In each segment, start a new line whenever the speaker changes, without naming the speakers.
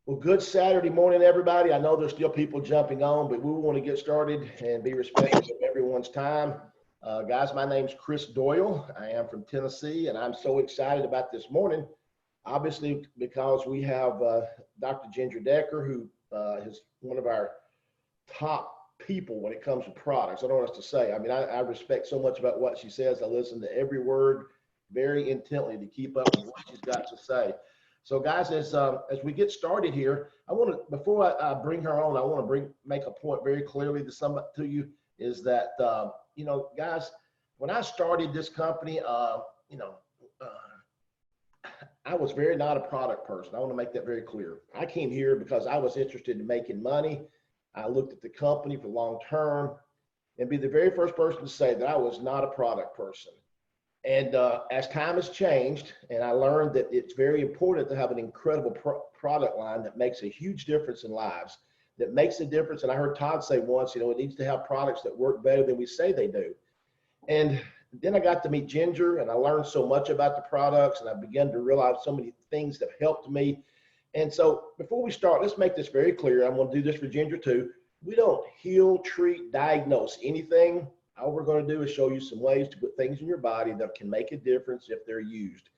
Well, good Saturday morning, everybody. I know there's still people jumping on, but we want to get started and be respectful of everyone's time. Guys, my name's Chris Doyle. I am from Tennessee, and I'm so excited about this morning, obviously, because we have Dr. Ginger Decker, who is one of our top people when it comes to products. I don't know what else to say. I mean, I respect so much about what she says. I listen to every word very intently to keep up with what she's got to say. So guys, as we get started here, I want to, before I bring her on, I want to make a point very clearly to you is that, guys, when I started this company, I was very not a product person. I want to make that very clear. I came here because I was interested in making money. I looked at the company for long term and be the very first person to say that I was not a product person. And as time has changed, and I learned that it's very important to have an incredible product line that makes a huge difference in lives, that makes a difference. And I heard Todd say once, it needs to have products that work better than we say they do. And then I got to meet Ginger, and I learned so much about the products, and I began to realize so many things that helped me. And so before we start, let's make this very clear. I'm going to do this for Ginger too. We don't heal, treat, diagnose anything. All we're going to do is show you some ways to put things in your body that can make a difference if they're used.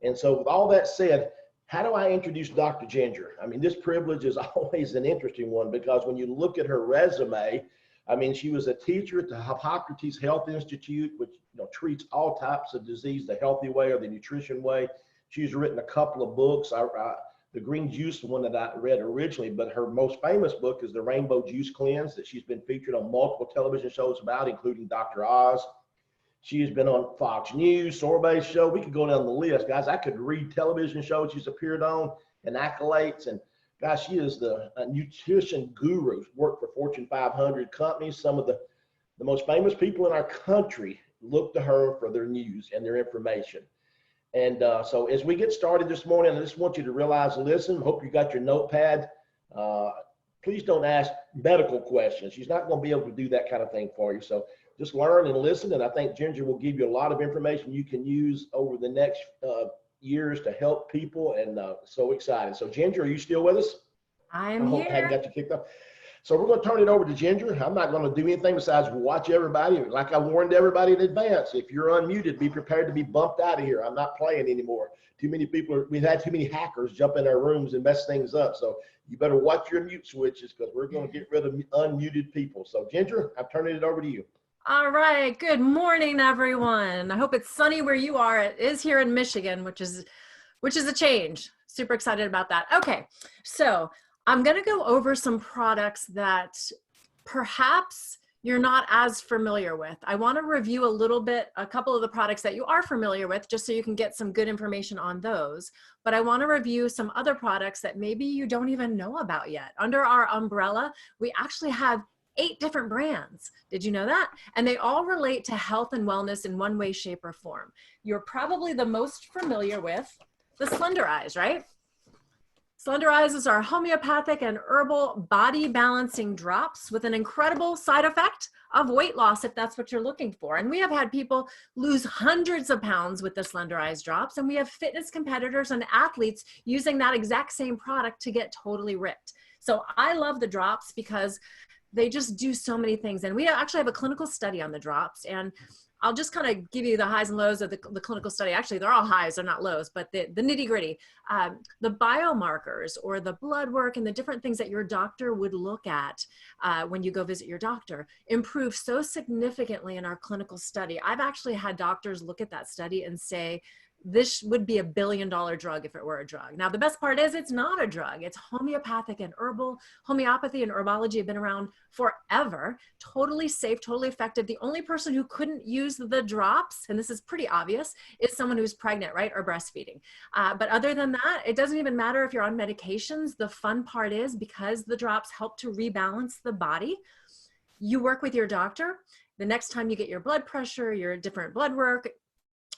And so with all that said, how do I introduce Dr. Ginger? I mean, this privilege is always an interesting one because when you look at her resume, I mean, she was a teacher at the Hippocrates Health Institute, which treats all types of disease the healthy way or the nutrition way. She's written a couple of books. The green juice one that I read originally, but her most famous book is the Rainbow Juice Cleanse that she's been featured on multiple television shows about, including Dr. Oz. She has been on Fox News, Sorbet's show. We could go down the list, guys. I could read television shows she's appeared on and accolades. And guys, she is a nutrition guru. Worked for Fortune 500 companies. Some of the most famous people in our country look to her for their news and their information. And so as we get started this morning, I just want you to realize, listen, hope you got your notepad. Please don't ask medical questions. She's not going to be able to do that kind of thing for you. So just learn and listen. And I think Ginger will give you a lot of information you can use over the next years to help people. And so excited. So Ginger, are you still with us?
I am here.
I hadn't got you kicked up. So we're going to turn it over to Ginger. I'm not going to do anything besides watch everybody. Like I warned everybody in advance, if you're unmuted, be prepared to be bumped out of here. I'm not playing anymore. Too many people, we've had too many hackers jump in our rooms and mess things up. So you better watch your mute switches because we're going to get rid of unmuted people. So Ginger, I'm turning it over to you.
All right. Good morning, everyone. I hope it's sunny where you are. It is here in Michigan, which is a change. Super excited about that. Okay. So I'm going to go over some products that perhaps you're not as familiar with. I want to review a couple of the products that you are familiar with, just so you can get some good information on those. But I want to review some other products that maybe you don't even know about yet. Under our umbrella, we actually have 8 different brands. Did you know that? And they all relate to health and wellness in one way, shape, or form. You're probably the most familiar with the Slender Eyes, right? Slender Eyes is our homeopathic and herbal body balancing drops with an incredible side effect of weight loss if that's what you're looking for. And we have had people lose hundreds of pounds with the Slender Eyes drops, and we have fitness competitors and athletes using that exact same product to get totally ripped. So I love the drops because they just do so many things. And we actually have a clinical study on the drops, and I'll just kind of give you the highs and lows of the clinical study. Actually, they're all highs, they're not lows, but the nitty gritty, the biomarkers or the blood work and the different things that your doctor would look at when you go visit your doctor improve so significantly in our clinical study. I've actually had doctors look at that study and say, this would be $1 billion drug if it were a drug. Now, the best part is it's not a drug. It's homeopathic and herbal. Homeopathy and herbology have been around forever. Totally safe, totally effective. The only person who couldn't use the drops, and this is pretty obvious, is someone who's pregnant, right, or breastfeeding. But other than that, it doesn't even matter if you're on medications. The fun part is because the drops help to rebalance the body, you work with your doctor. The next time you get your blood pressure, your different blood work,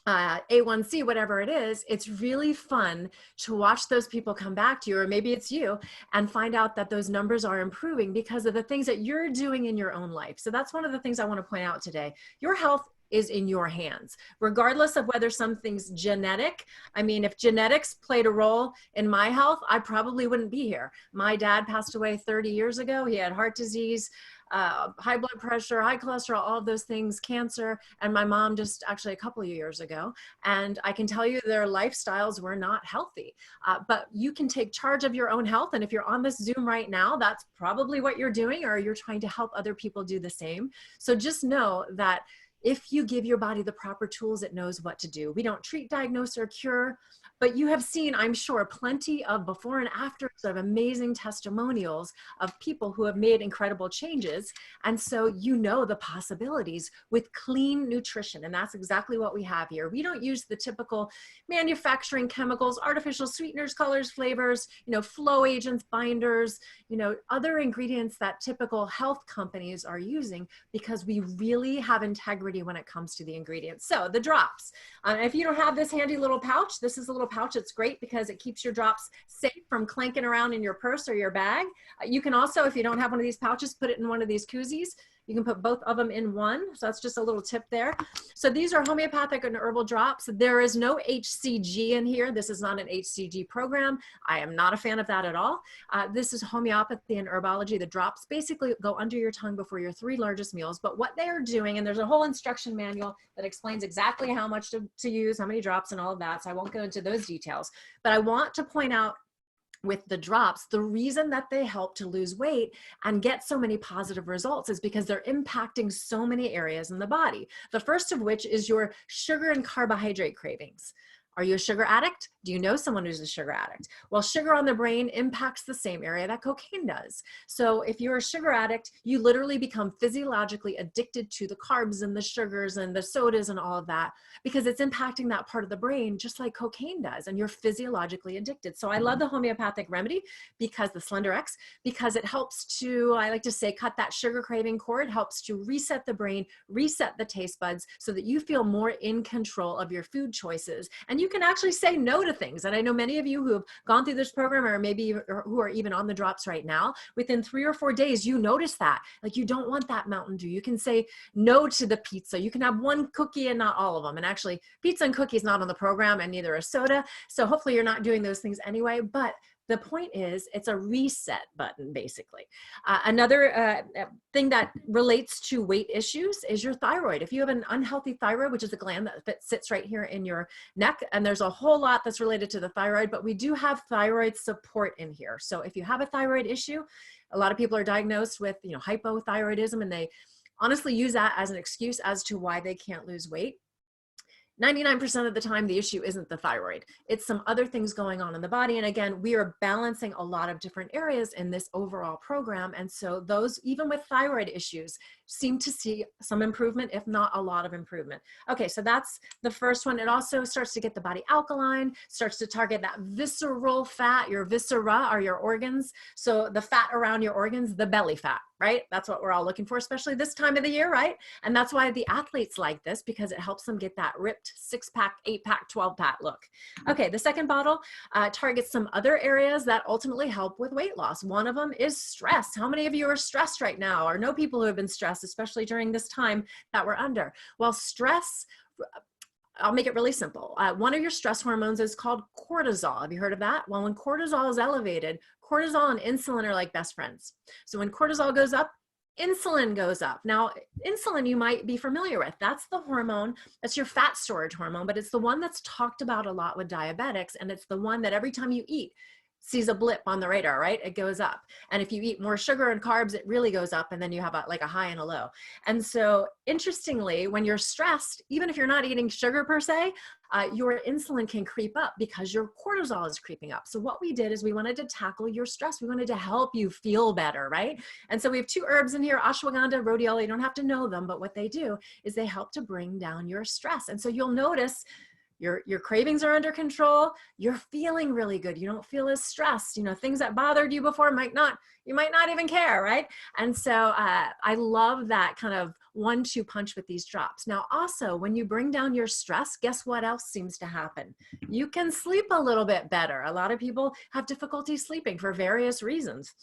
A1C, whatever it is, it's really fun to watch those people come back to you, or maybe it's you, and find out that those numbers are improving because of the things that you're doing in your own life. So that's one of the things I want to point out today. Your health is in your hands, regardless of whether something's genetic. I mean, if genetics played a role in my health, I probably wouldn't be here. My dad passed away 30 years ago. He had heart disease, high blood pressure, high cholesterol, all of those things, cancer, and my mom just actually a couple of years ago. And I can tell you their lifestyles were not healthy, but you can take charge of your own health. And if you're on this Zoom right now, that's probably what you're doing, or you're trying to help other people do the same. So just know that if you give your body the proper tools, it knows what to do. We don't treat, diagnose, or cure, but you have seen, I'm sure, plenty of before and afters of amazing testimonials of people who have made incredible changes. And so you know the possibilities with clean nutrition. And that's exactly what we have here. We don't use the typical manufacturing chemicals, artificial sweeteners, colors, flavors, flow agents, binders, other ingredients that typical health companies are using, because we really have integrity when it comes to the ingredients. So the drops, if you don't have this handy little pouch, this is a little pouch. It's great because it keeps your drops safe from clanking around in your purse or your bag. You can also, if you don't have one of these pouches, put it in one of these koozies. You can put both of them in one. So that's just a little tip there. So these are homeopathic and herbal drops. There is no HCG in here. This is not an HCG program. I am not a fan of that at all. This is homeopathy and herbology. The drops basically go under your tongue before your 3 largest meals. But what they are doing, and there's a whole instruction manual that explains exactly how much to use, how many drops and all of that. So I won't go into those details. But I want to point out with the drops, the reason that they help to lose weight and get so many positive results is because they're impacting so many areas in the body. The first of which is your sugar and carbohydrate cravings. Are you a sugar addict? Do you know someone who's a sugar addict? Well, sugar on the brain impacts the same area that cocaine does. So if you're a sugar addict, you literally become physiologically addicted to the carbs and the sugars and the sodas and all of that, because it's impacting that part of the brain just like cocaine does, and you're physiologically addicted. So I love the homeopathic remedy, because the Slender X, because it helps to, I like to say, cut that sugar craving cord, helps to reset the brain, reset the taste buds so that you feel more in control of your food choices. And you can actually say no to things. And I know many of you who have gone through this program, or maybe who are even on the drops right now, within 3 or 4 days, you notice that, like, you don't want that Mountain Dew. You can say no to the pizza. You can have one cookie and not all of them. And actually, pizza and cookies not on the program, and neither a soda. So hopefully you're not doing those things anyway. But the point is, it's a reset button, basically. Another thing that relates to weight issues is your thyroid. If you have an unhealthy thyroid, which is a gland that sits right here in your neck, and there's a whole lot that's related to the thyroid, but we do have thyroid support in here. So if you have a thyroid issue, a lot of people are diagnosed with, hypothyroidism, and they honestly use that as an excuse as to why they can't lose weight. 99% of the time, the issue isn't the thyroid. It's some other things going on in the body. And again, we are balancing a lot of different areas in this overall program. And so those, even with thyroid issues, seem to see some improvement, if not a lot of improvement. Okay, so that's the first one. It also starts to get the body alkaline, starts to target that visceral fat. Your viscera are your organs. So the fat around your organs, the belly fat, right? That's what we're all looking for, especially this time of the year, right? And that's why the athletes like this, because it helps them get that ripped 6-pack, 8-pack, 12-pack look. Okay, the second bottle targets some other areas that ultimately help with weight loss. One of them is stress. How many of you are stressed right now, or know people who have been stressed, especially during this time that we're under? Well, stress, I'll make it really simple. One of your stress hormones is called cortisol. Have you heard of that? Well, when cortisol is elevated, cortisol and insulin are like best friends. So when cortisol goes up, insulin goes up. Now, insulin you might be familiar with. That's the hormone, that's your fat storage hormone, but it's the one that's talked about a lot with diabetics. And it's the one that every time you eat, sees a blip on the radar, right? It goes up. And if you eat more sugar and carbs, it really goes up. And then you have like a high and a low. And so interestingly, when you're stressed, even if you're not eating sugar per se, your insulin can creep up because your cortisol is creeping up. So what we did is we wanted to tackle your stress. We wanted to help you feel better, right? And so we have 2 herbs in here, ashwagandha, rhodiola. You don't have to know them, but what they do is they help to bring down your stress. And so you'll notice your cravings are under control. You're feeling really good. You don't feel as stressed. Things that bothered you before you might not even care, right? And so I love that kind of 1-2 punch with these drops. Now, also, when you bring down your stress, guess what else seems to happen? You can sleep a little bit better. A lot of people have difficulty sleeping for various reasons.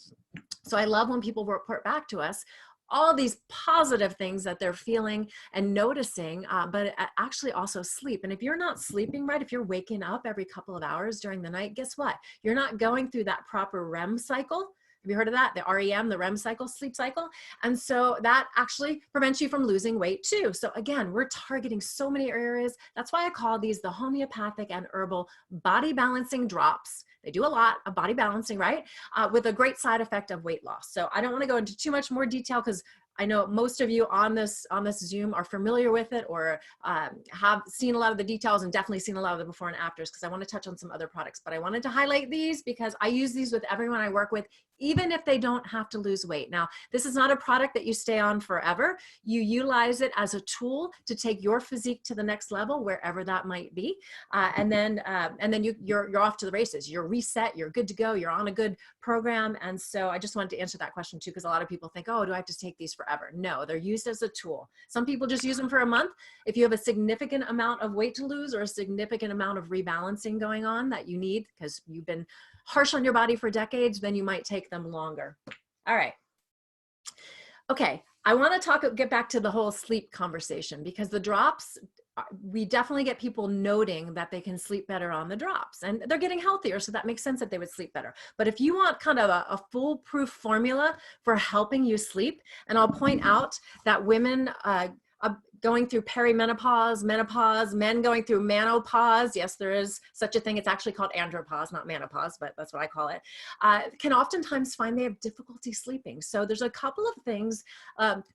So I love when people report back to us, all these positive things that they're feeling and noticing, but actually also sleep. And if you're not sleeping right, if you're waking up every couple of hours during the night, guess what? You're not going through that proper REM cycle. Have you heard of that? The REM, the REM cycle, sleep cycle. And so that actually prevents you from losing weight too. So again, we're targeting so many areas. That's why I call these the homeopathic and herbal body balancing drops. They do a lot of body balancing, right? With a great side effect of weight loss. So I don't want to go into too much more detail because I know most of you on this Zoom are familiar with it or have seen a lot of the details and definitely seen a lot of the before and afters, because I want to touch on some other products. But I wanted to highlight these because I use these with everyone I work with, even if they don't have to lose weight. Now, this is not a product that you stay on forever. You utilize it as a tool to take your physique to the next level, wherever that might be. And then you're off to the races. You're reset, you're good to go, you're on a good program. And so I just wanted to answer that question too, because a lot of people think, oh, do I have to take these forever? No, they're used as a tool. Some people just use them for a month. If you have a significant amount of weight to lose or a significant amount of rebalancing going on that you need because you've been harsh on your body for decades, then you might take them longer. All right. Okay, I want to get back to the whole sleep conversation, because the drops, we definitely get people noting that they can sleep better on the drops, and they're getting healthier. So that makes sense that they would sleep better. But if you want kind of a foolproof formula for helping you sleep, and I'll point out that women going through perimenopause, menopause, men going through menopause. Yes, there is such a thing. It's actually called andropause, not menopause, but that's what I call it. Can oftentimes find they have difficulty sleeping. So there's a couple of things,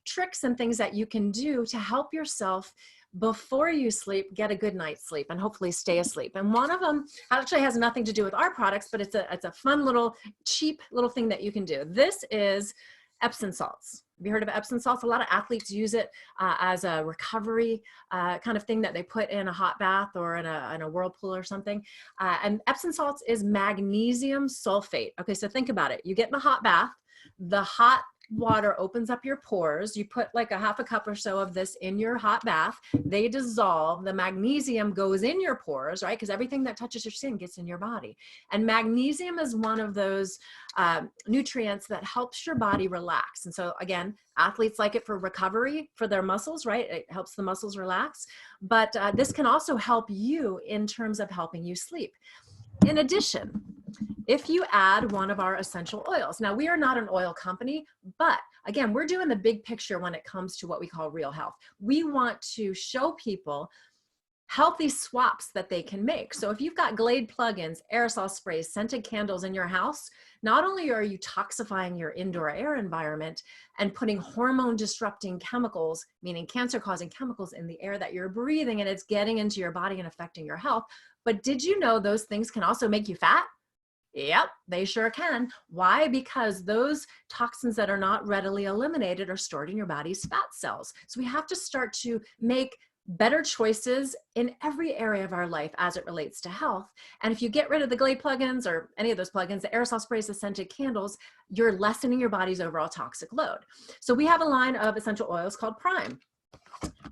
tricks and things that you can do to help yourself before you sleep, get a good night's sleep and hopefully stay asleep. And one of them actually has nothing to do with our products, but it's a fun little cheap little thing that you can do. This is Epsom salts. Have you heard of Epsom salts? A lot of athletes use it as a recovery kind of thing that they put in a hot bath or in a whirlpool or something. And Epsom salts is magnesium sulfate. Okay, so think about it. You get in a hot bath, the hot water opens up your pores. You put like a half a cup or so of this in your hot bath. They dissolve. The magnesium goes in your pores, right? Because everything that touches your skin gets in your body. And magnesium is one of those nutrients that helps your body relax. And so again, athletes like it for recovery for their muscles, right? It helps the muscles relax. But this can also help you in terms of helping you sleep. In addition, if you add one of our essential oils, now we are not an oil company, but again, we're doing the big picture when it comes to what we call real health. We want to show people healthy swaps that they can make. So if you've got Glade plugins, aerosol sprays, scented candles in your house, not only are you toxifying your indoor air environment and putting hormone disrupting chemicals, meaning cancer causing chemicals in the air that you're breathing, and it's getting into your body and affecting your health, but did you know those things can also make you fat? Yep, they sure can. Why? Because those toxins that are not readily eliminated are stored in your body's fat cells. So we have to start to make better choices in every area of our life as it relates to health. And if you get rid of the Glade plugins or any of those plugins, the aerosol sprays, the scented candles, you're lessening your body's overall toxic load. So we have a line of essential oils called Prime.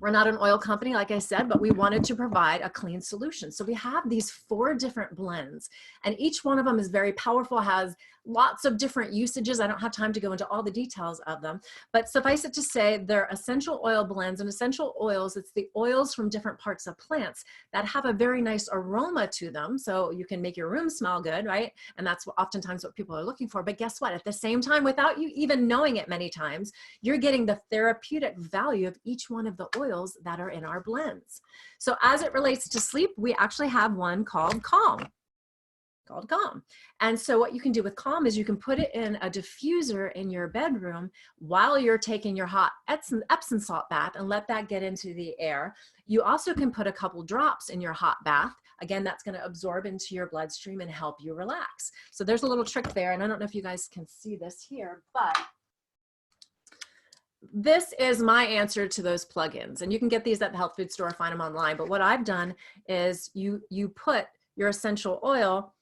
We're not an oil company, like I said, but we wanted to provide a clean solution. So we have these 4 different blends, and each one of them is very powerful, has lots of different usages. I don't have time to go into all the details of them, but suffice it to say, they're essential oil blends. And essential oils, it's the oils from different parts of plants that have a very nice aroma to them. So you can make your room smell good, right? And that's oftentimes what people are looking for. But guess what? At the same time, without you even knowing it many times, you're getting the therapeutic value of each one of the oils that are in our blends. So as it relates to sleep, we actually have one called Calm. And so what you can do with Calm is you can put it in a diffuser in your bedroom while you're taking your hot Epsom salt bath and let that get into the air. You also can put a couple drops in your hot bath. Again, that's going to absorb into your bloodstream and help you relax. So there's a little trick there. And I don't know if you guys can see this here, but this is my answer to those plugins. And you can get these at the health food store, find them online. But what I've done is you put your essential oil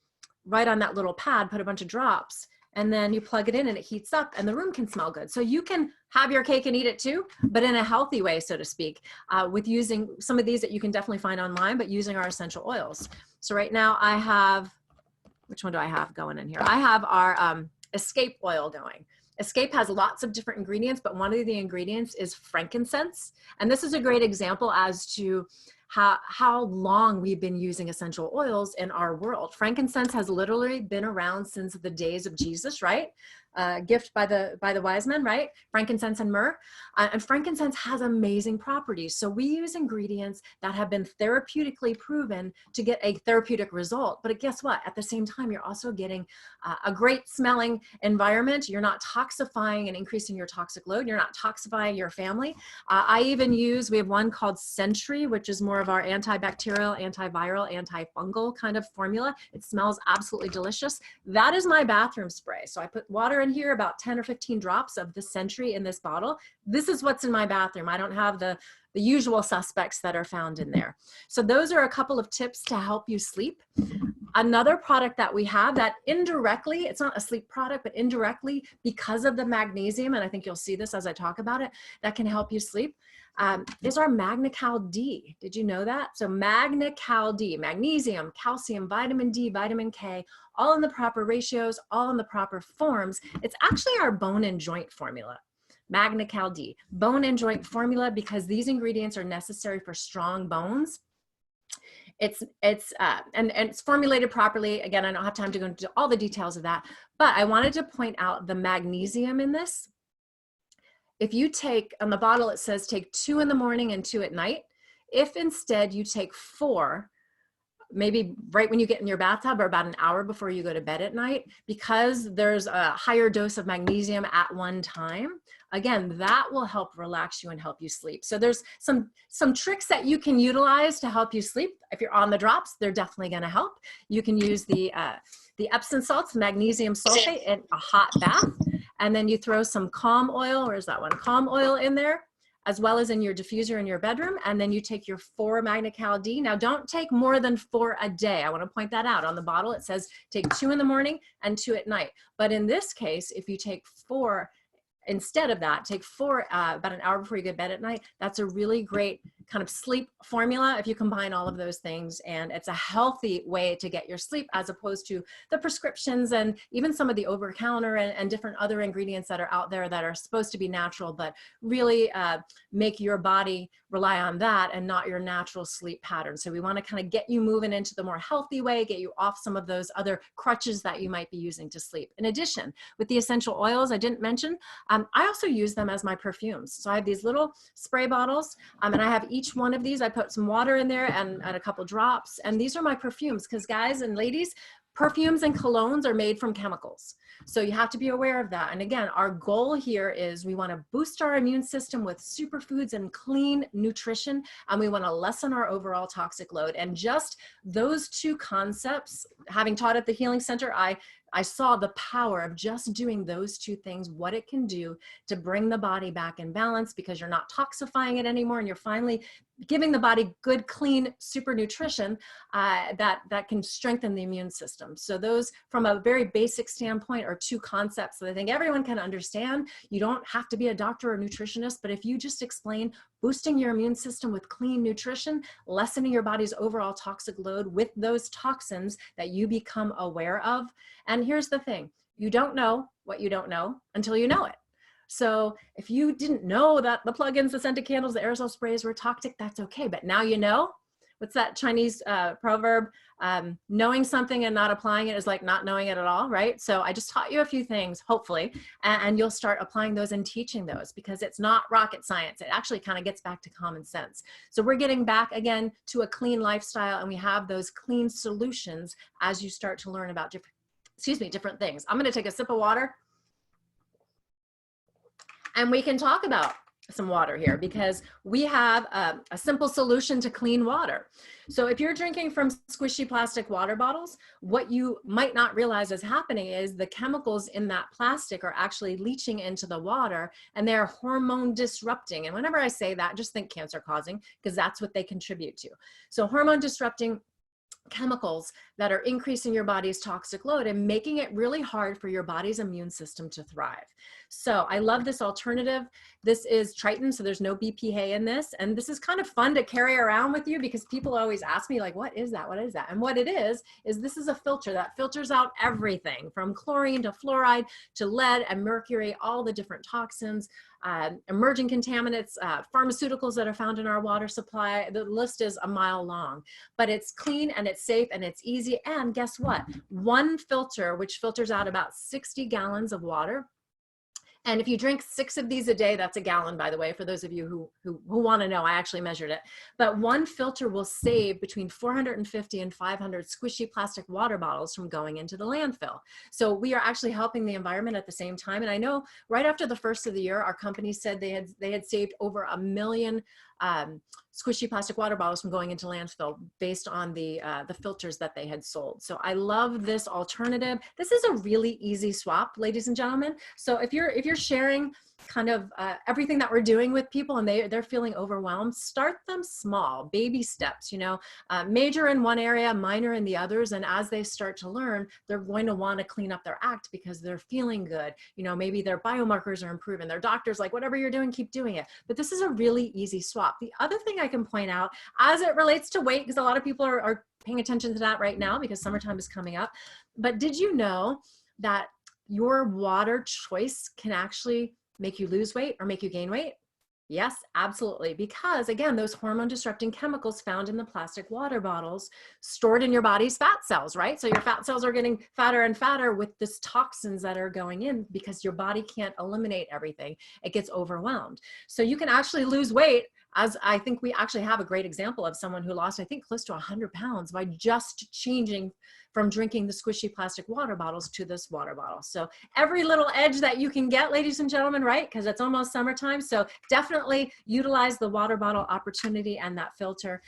right on that little pad, put a bunch of drops, and then you plug it in and it heats up and the room can smell good. So you can have your cake and eat it too, but in a healthy way, so to speak, with using some of these that you can definitely find online, but using our essential oils. So right now I have, which one do I have going in here? I have our escape oil going. Escape has lots of different ingredients, but one of the ingredients is frankincense. And this is a great example as to how long we've been using essential oils in our world. Frankincense has literally been around since the days of Jesus, right? Gift by the wise men, right? Frankincense and myrrh. And frankincense has amazing properties. So we use ingredients that have been therapeutically proven to get a therapeutic result. But guess what? At the same time, you're also getting a great smelling environment. You're not toxifying and increasing your toxic load. You're not toxifying your family. We have one called Sentry, which is more of our antibacterial, antiviral, antifungal kind of formula. It smells absolutely delicious. That is my bathroom spray. So I put water in here, about 10 or 15 drops of the Sentry in this bottle. This is what's in my bathroom. I don't have the usual suspects that are found in there. So those are a couple of tips to help you sleep. Another product that we have that indirectly, it's not a sleep product, but indirectly because of the magnesium, and I think you'll see this as I talk about it, that can help you sleep, is our MagnaCal D. Did you know that? So MagnaCal D, magnesium, calcium, vitamin D, vitamin K, all in the proper ratios, all in the proper forms. It's actually our bone and joint formula. MagnaCal D, bone and joint formula, because these ingredients are necessary for strong bones. And it's formulated properly. Again, I don't have time to go into all the details of that, but I wanted to point out the magnesium in this. If you take, on the bottle, it says take 2 in the morning and 2 at night. If instead you take 4, maybe right when you get in your bathtub or about an hour before you go to bed at night, because there's a higher dose of magnesium at one time, again, that will help relax you and help you sleep. So there's some tricks that you can utilize to help you sleep. If you're on the drops, they're definitely going to help. You can use the Epsom salts, magnesium sulfate, in a hot bath. And then you throw some calm oil, where's that one? Calm oil in there, as well as in your diffuser in your bedroom. And then you take your 4 MagnaCal D. Now don't take more than 4 a day. I want to point that out. On the bottle, it says take 2 in the morning and 2 at night. But in this case, if you take 4, instead of that, take 4 about an hour before you go to bed at night. That's a really great kind of sleep formula if you combine all of those things. And it's a healthy way to get your sleep, as opposed to the prescriptions and even some of the over-counter and different other ingredients that are out there that are supposed to be natural, but really make your body rely on that and not your natural sleep pattern. So we want to kind of get you moving into the more healthy way, get you off some of those other crutches that you might be using to sleep. In addition, with the essential oils I didn't mention, I also use them as my perfumes. So I have these little spray bottles, and I have each one of these. I put some water in there and a couple drops, and these are my perfumes, because guys and ladies, perfumes and colognes are made from chemicals. So you have to be aware of that. And again, our goal here is we want to boost our immune system with superfoods and clean nutrition, and we want to lessen our overall toxic load. And just those 2 concepts, having taught at the Healing Center, I saw the power of just doing those 2 things, what it can do to bring the body back in balance, because you're not toxifying it anymore, and you're finally giving the body good, clean, super nutrition that can strengthen the immune system. So those, from a very basic standpoint, are 2 concepts that I think everyone can understand. You don't have to be a doctor or nutritionist, but if you just explain boosting your immune system with clean nutrition, lessening your body's overall toxic load with those toxins that you become aware of. And here's the thing, you don't know what you don't know until you know it. So if you didn't know that the plugins, the scented candles, the aerosol sprays were toxic, that's okay. But now you know. What's that Chinese proverb? Knowing something and not applying it is like not knowing it at all, right? So I just taught you a few things, hopefully, and you'll start applying those and teaching those, because it's not rocket science. It actually kind of gets back to common sense. So we're getting back again to a clean lifestyle, and we have those clean solutions as you start to learn about different things. I'm going to take a sip of water, and we can talk about some water here, because we have a simple solution to clean water. So if you're drinking from squishy plastic water bottles, what you might not realize is happening is the chemicals in that plastic are actually leaching into the water, and they're hormone disrupting. And whenever I say that, just think cancer causing, because that's what they contribute to. So hormone disrupting chemicals that are increasing your body's toxic load and making it really hard for your body's immune system to thrive. So I love this alternative. This is Triton, so there's no BPA in this. And this is kind of fun to carry around with you because people always ask me like, what is that? What is that? And what it is this is a filter that filters out everything from chlorine to fluoride to lead and mercury, all the different toxins, emerging contaminants, pharmaceuticals that are found in our water supply. The list is a mile long, but it's clean and it's safe and it's easy. And guess what? One filter, which filters out about 60 gallons of water. And if you drink 6 of these a day, that's a gallon, by the way, for those of you who want to know, I actually measured it. But one filter will save between 450 and 500 squishy plastic water bottles from going into the landfill. So we are actually helping the environment at the same time. And I know right after the first of the year, our company said they had saved over 1 million squishy plastic water bottles from going into landfill based on the filters that they had sold. So I love this alternative. This is a really easy swap, ladies and gentlemen. So if you're sharing kind of everything that we're doing with people and they're feeling overwhelmed, start them small, baby steps, you know, major in one area, minor in the others. And as they start to learn, they're going to want to clean up their act because they're feeling good. You know, maybe their biomarkers are improving. Their doctor's like, whatever you're doing, keep doing it. But this is a really easy swap. The other thing I can point out as it relates to weight, because a lot of people are paying attention to that right now because summertime is coming up. But did you know that your water choice can actually make you lose weight or make you gain weight? Yes, absolutely. Because again, those hormone disrupting chemicals found in the plastic water bottles stored in your body's fat cells, right? So your fat cells are getting fatter and fatter with this toxins that are going in because your body can't eliminate everything. It gets overwhelmed. So you can actually lose weight, as I think we actually have a great example of someone who lost, I think, close to 100 pounds by just changing from drinking the squishy plastic water bottles to this water bottle. So every little edge that you can get, ladies and gentlemen, right? Because it's almost summertime. So definitely utilize the water bottle opportunity and that filter.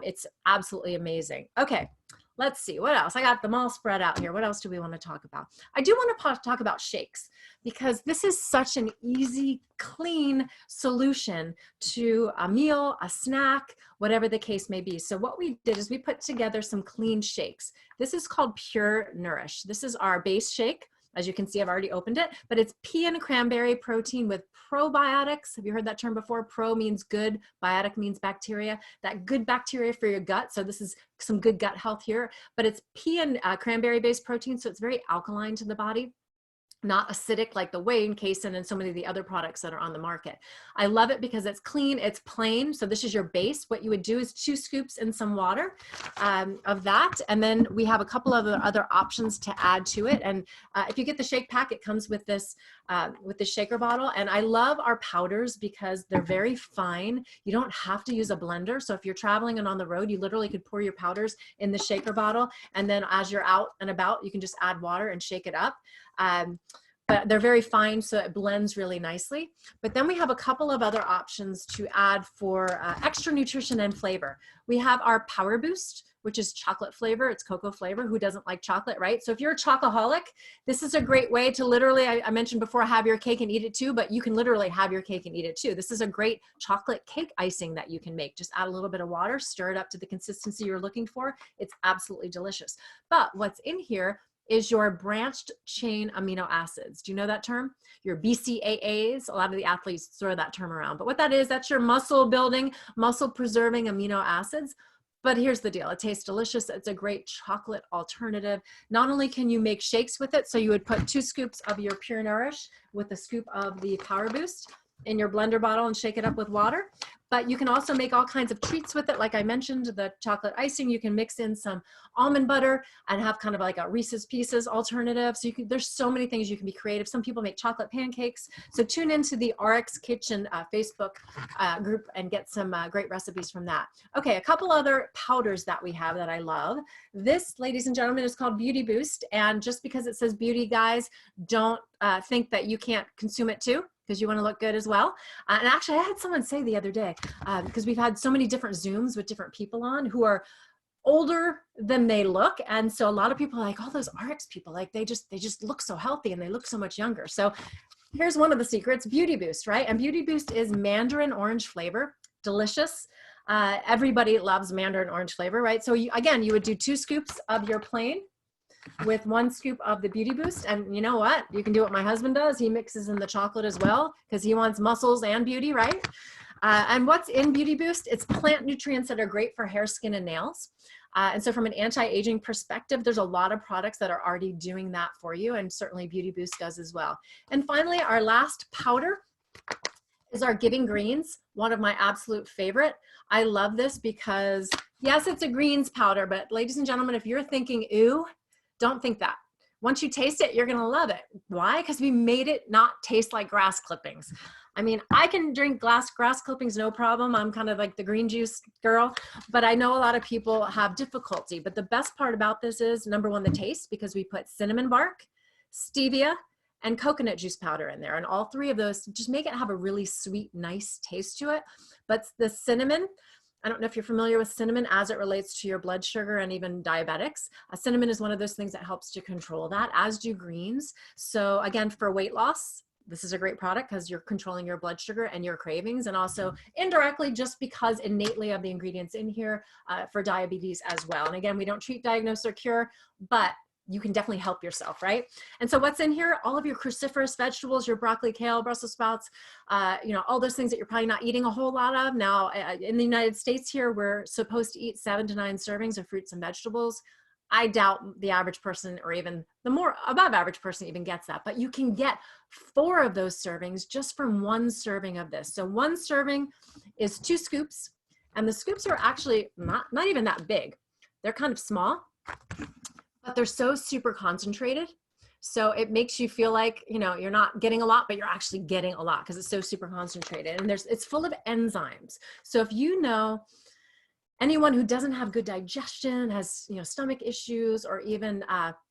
It's absolutely amazing. Okay. Let's see what else. I got them all spread out here. What else do we want to talk about? I do want to talk about shakes because this is such an easy, clean solution to a meal, a snack, whatever the case may be. So what we did is we put together some clean shakes. This is called Pure Nourish. This is our base shake. As you can see, I've already opened it, but it's pea and cranberry protein with probiotics. Have you heard that term before? Pro means good, biotic means bacteria, that good bacteria for your gut. So this is some good gut health here, but it's pea and cranberry based protein. So it's very alkaline to the body, not acidic like the whey and casein and so many of the other products that are on the market. I love it because it's clean, it's plain. So this is your base. What you would do is 2 scoops in some water of that. And then we have a couple of other options to add to it. And if you get the shake pack, it comes with this shaker bottle. And I love our powders because they're very fine. You don't have to use a blender. So if you're traveling and on the road, you literally could pour your powders in the shaker bottle. And then as you're out and about, you can just add water and shake it up. But they're very fine, so it blends really nicely. But then we have a couple of other options to add for extra nutrition and flavor. We have our Power Boost, which is chocolate flavor. It's cocoa flavor. Who doesn't like chocolate, right? So if you're a chocoholic, this is a great way to literally, I mentioned before, have your cake and eat it too, but you can literally have your cake and eat it too. This is a great chocolate cake icing that you can make. Just add a little bit of water, stir it up to the consistency you're looking for. It's absolutely delicious. But what's in here is your branched chain amino acids. Do you know that term? Your BCAAs. A lot of the athletes throw that term around. But what that is, that's your muscle building, muscle preserving amino acids. But here's the deal. It tastes delicious. It's a great chocolate alternative. Not only can you make shakes with it, so you would put 2 scoops of your Pure Nourish with a scoop of the Power Boost in your blender bottle and shake it up with water. But you can also make all kinds of treats with it. Like I mentioned, the chocolate icing, you can mix in some almond butter and have kind of like a Reese's Pieces alternative. So there's so many things you can be creative. Some people make chocolate pancakes. So tune into the RX Kitchen Facebook group and get some great recipes from that. Okay, a couple other powders that we have that I love. This, ladies and gentlemen, is called Beauty Boost. And just because it says beauty, guys, don't think that you can't consume it too, because you want to look good as well. And actually, I had someone say the other day, because we've had so many different Zooms with different people on who are older than they look. And so a lot of people are like, oh, those RX people, like they just look so healthy and they look so much younger. So here's one of the secrets, Beauty Boost, right? And Beauty Boost is mandarin orange flavor, delicious. Everybody loves mandarin orange flavor, right? So again, you would do 2 scoops of your plain with 1 scoop of the Beauty Boost. And you know what? You can do what my husband does. He mixes in the chocolate as well because he wants muscles and beauty, right? And what's in Beauty Boost? It's plant nutrients that are great for hair, skin, and nails. And so from an anti-aging perspective, there's a lot of products that are already doing that for you. And certainly Beauty Boost does as well. And finally, our last powder is our Giving Greens, one of my absolute favorite. I love this because, yes, it's a greens powder, but ladies and gentlemen, if you're thinking, ooh, don't think that. Once you taste it, you're gonna love it. Why? Because we made it not taste like grass clippings. I mean, I can drink grass clippings, no problem. I'm kind of like the green juice girl, but I know a lot of people have difficulty. But the best part about this is, number one, the taste, because we put cinnamon bark, stevia, and coconut juice powder in there. And all 3 of those just make it have a really sweet, nice taste to it. But the cinnamon, I don't know if you're familiar with cinnamon as it relates to your blood sugar and even diabetics. Cinnamon is one of those things that helps to control that, as do greens. So again, for weight loss, this is a great product because you're controlling your blood sugar and your cravings, and also indirectly just because innately of the ingredients in here for diabetes as well. And again, we don't treat, diagnose, or cure, but you can definitely help yourself, right? And so what's in here? All of your cruciferous vegetables, your broccoli, kale, Brussels sprouts, you know, all those things that you're probably not eating a whole lot of. Now, in the United States here, we're supposed to eat 7 to 9 servings of fruits and vegetables. I doubt the average person, or even the more above average person, even gets that. But you can get 4 of those servings just from 1 serving of this. So 1 serving is 2 scoops, and the scoops are actually not even that big. They're kind of small, but they're so super concentrated. So it makes you feel like, you know, you're not getting a lot, but you're actually getting a lot because it's so super concentrated. And it's full of enzymes. So if you know anyone who doesn't have good digestion, has, you know, stomach issues, or even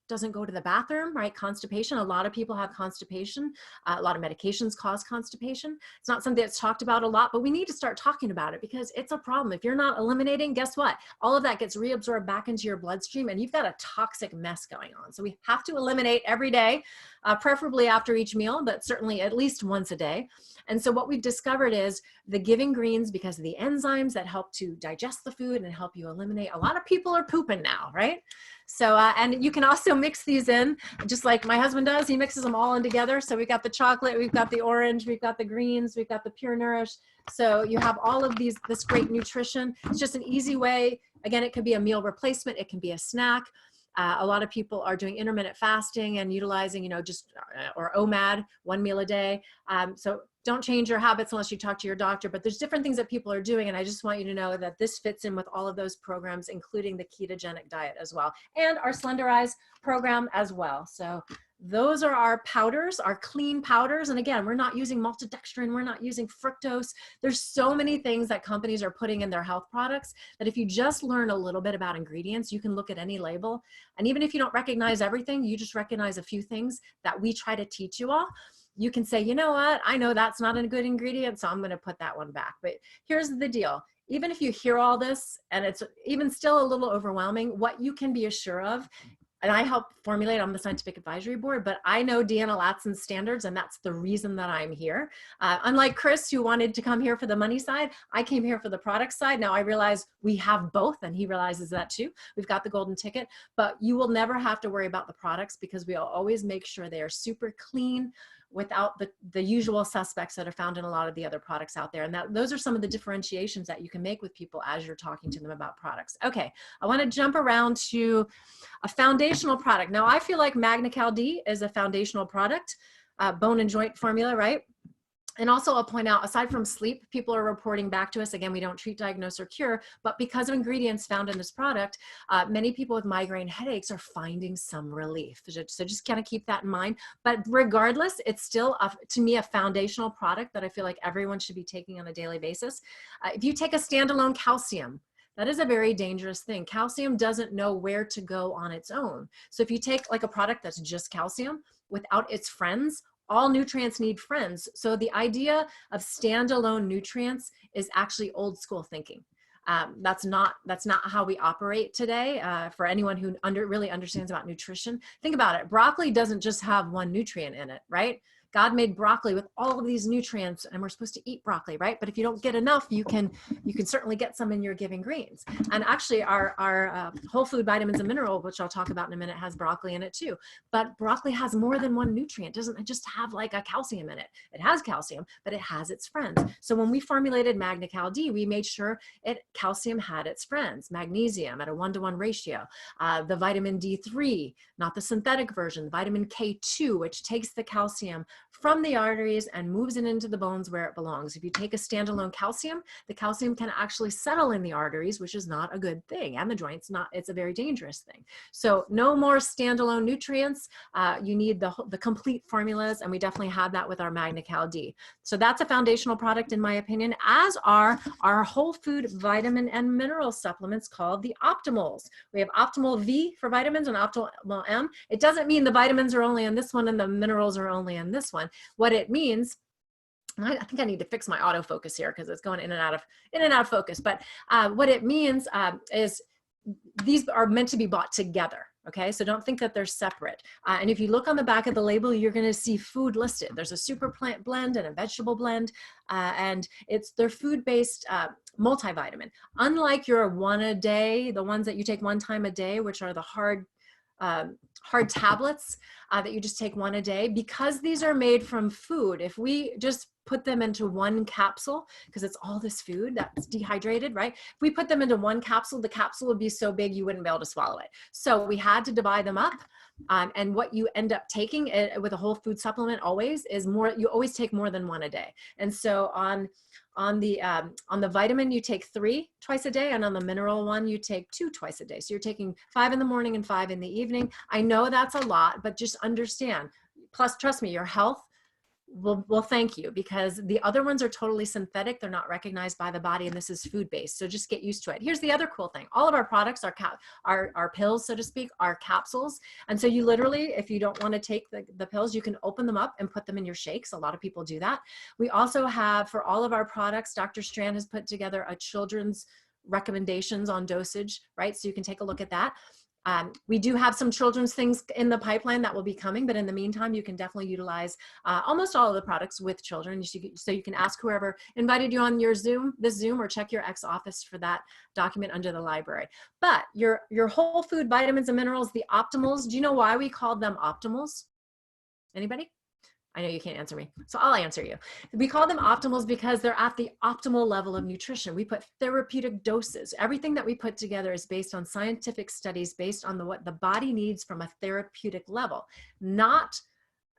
doesn't go to the bathroom, right? Constipation. A lot of people have constipation. A lot of medications cause constipation. It's not something that's talked about a lot, but we need to start talking about it because it's a problem. If you're not eliminating, guess what? All of that gets reabsorbed back into your bloodstream, and you've got a toxic mess going on. So we have to eliminate every day, preferably after each meal, but certainly at least once a day. And so what we've discovered is the Giving Greens, because of the enzymes that help to digest the food and help you eliminate. A lot of people are pooping now, right? So, and you can also mix these in just like my husband does. He mixes them all in together. So we've got the chocolate, we've got the orange, we've got the greens, we've got the Pure Nourish. So you have all of these, this great nutrition. It's just an easy way. Again, it could be a meal replacement. It can be a snack. A lot of people are doing intermittent fasting and utilizing, you know, just, or OMAD, 1 meal a day. So don't change your habits unless you talk to your doctor, but there's different things that people are doing. And I just want you to know that this fits in with all of those programs, including the ketogenic diet as well, and our Slenderize program as well. So those are our powders, our clean powders. And again, we're not using maltodextrin, we're not using fructose. There's so many things that companies are putting in their health products that if you just learn a little bit about ingredients, you can look at any label. And even if you don't recognize everything, you just recognize a few things that we try to teach you all. You can say, you know what, I know that's not a good ingredient, so I'm going to put that one back. But here's the deal. Even if you hear all this and it's even still a little overwhelming, what you can be assured of, and I help formulate on the scientific advisory board, but I know Deanna Latson's standards, and that's the reason that I'm here. Unlike Chris, who wanted to come here for the money side, I came here for the product side. Now I realize we have both, and he realizes that too. We've got the golden ticket, but you will never have to worry about the products because we'll always make sure they are super clean, without the usual suspects that are found in a lot of the other products out there. And those are some of the differentiations that you can make with people as you're talking to them about products. Okay, I wanna jump around to a foundational product. Now I feel like Magna-Cal D is a foundational product, bone and joint formula, right? And also I'll point out, aside from sleep, people are reporting back to us, again, we don't treat, diagnose, or cure, but because of ingredients found in this product, many people with migraine headaches are finding some relief. So just kind of keep that in mind. But regardless, it's still, to me, a foundational product that I feel like everyone should be taking on a daily basis. If you take a standalone calcium, that is a very dangerous thing. Calcium doesn't know where to go on its own. So if you take like a product that's just calcium without its friends, all nutrients need friends. So the idea of standalone nutrients is actually old school thinking. That's not how we operate today. For anyone who really understands about nutrition, think about it. Broccoli doesn't just have one nutrient in it, right? God made broccoli with all of these nutrients, and we're supposed to eat broccoli, right? But if you don't get enough, you can certainly get some in your giving greens. And actually our whole food vitamins and mineral, which I'll talk about in a minute, has broccoli in it too. But broccoli has more than one nutrient. It doesn't just have like a calcium in it. It has calcium, but it has its friends. So when we formulated Magna-Cal D, we made sure calcium had its friends. Magnesium at a 1-to-1 ratio. The vitamin D3, not the synthetic version, vitamin K2, which takes the calcium from the arteries and moves it into the bones where it belongs. If you take a standalone calcium, the calcium can actually settle in the arteries, which is not a good thing, and the joints. It's a very dangerous thing. So no more standalone nutrients. You need the complete formulas, and we definitely have that with our Magna-Cal D. So that's a foundational product, in my opinion, as are our whole food vitamin and mineral supplements called the Optimals. We have Optimal V for vitamins and Optimal M. It doesn't mean the vitamins are only in this one and the minerals are only in this one. What it means, I think I need to fix my autofocus here because it's going in and out of focus. But what it means is these are meant to be bought together. Okay, so don't think that they're separate. And if you look on the back of the label, you're going to see food listed. There's a super plant blend and a vegetable blend, and they're food-based multivitamin. Unlike your one a day, the ones that you take one time a day, which are the hard tablets that you just take one a day, because these are made from food. If we just put them into one capsule, because it's all this food that's dehydrated, right? If we put them into one capsule, the capsule would be so big you wouldn't be able to swallow it. So we had to divide them up. And what you end up taking with a whole food supplement always is more, you always take more than one a day. And so on the vitamin, you take 3 twice a day, and on the mineral one, you take 2 twice a day. So you're taking 5 in the morning and 5 in the evening. I know that's a lot, but just understand. Plus, trust me, your health will thank you, because the other ones are totally synthetic. They're not recognized by the body, and this is food-based. So just get used to it. Here's the other cool thing. All of our products are pills, so to speak, are capsules. And so you literally, if you don't want to take the pills, you can open them up and put them in your shakes. A lot of people do that. We also have, for all of our products, Dr. Strand has put together a children's recommendations on dosage, right? So you can take a look at that. We do have some children's things in the pipeline that will be coming, but in the meantime, you can definitely utilize almost all of the products with children. So you can ask whoever invited you on this Zoom, or check your ex-office for that document under the library. But your whole food vitamins and minerals, the Optimals, do you know why we called them Optimals? Anybody? I know you can't answer me, so I'll answer you. We call them Optimals because they're at the optimal level of nutrition. We put therapeutic doses. Everything that we put together is based on scientific studies, based on what the body needs from a therapeutic level, not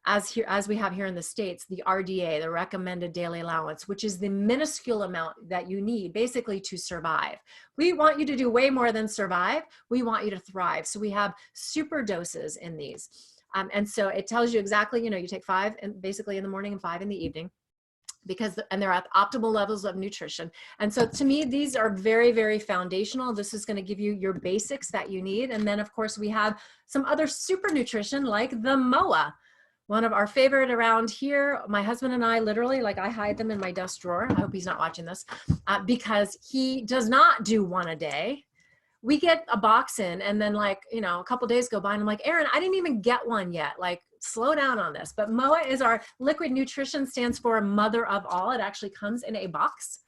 as we have here in the States, the RDA, the recommended daily allowance, which is the minuscule amount that you need basically to survive. We want you to do way more than survive. We want you to thrive. So we have super doses in these. And so it tells you exactly, you take 5 basically in the morning and 5 in the evening, and they're at optimal levels of nutrition. And so to me, these are very, very foundational. This is going to give you your basics that you need. And then of course we have some other super nutrition like the MOA, one of our favorite around here. My husband and I literally, I hide them in my desk drawer. I hope he's not watching this because he does not do one a day. We get a box in, and then a couple days go by and I'm like, Erin, I didn't even get one yet. Slow down on this. But MOA is our liquid nutrition, stands for mother of all. It actually comes in a box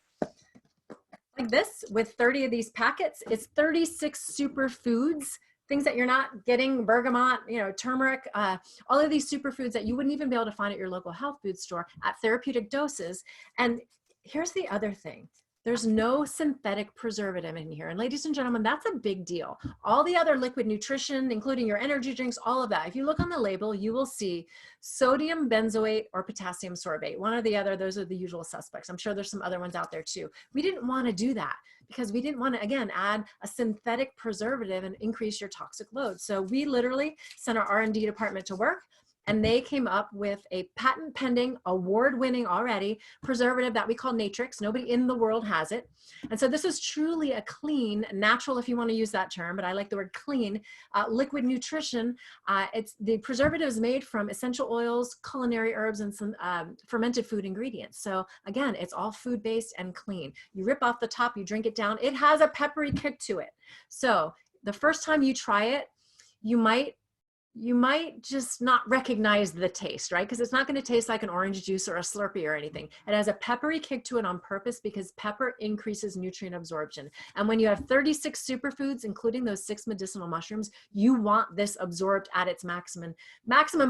like this with 30 of these packets. It's 36 superfoods, things that you're not getting, bergamot, turmeric, all of these superfoods that you wouldn't even be able to find at your local health food store at therapeutic doses. And here's the other thing. There's no synthetic preservative in here. And ladies and gentlemen, that's a big deal. All the other liquid nutrition, including your energy drinks, all of that, if you look on the label, you will see sodium benzoate or potassium sorbate, one or the other. Those are the usual suspects. I'm sure there's some other ones out there too. We didn't want to do that because we didn't want to, again, add a synthetic preservative and increase your toxic load. So we literally sent our R&D department to work, and they came up with a patent pending, award-winning already preservative that we call Natrix. Nobody in the world has it. And so this is truly a clean, natural, if you want to use that term, but I like the word clean, liquid nutrition. The preservative is made from essential oils, culinary herbs, and some fermented food ingredients. So again, it's all food-based and clean. You rip off the top, you drink it down. It has a peppery kick to it. So the first time you try it, you might you might just not recognize the taste, right? Because it's not going to taste like an orange juice or a Slurpee or anything. It has a peppery kick to it on purpose because pepper increases nutrient absorption. And when you have 36 superfoods, including those 6 medicinal mushrooms, you want this absorbed at its maximum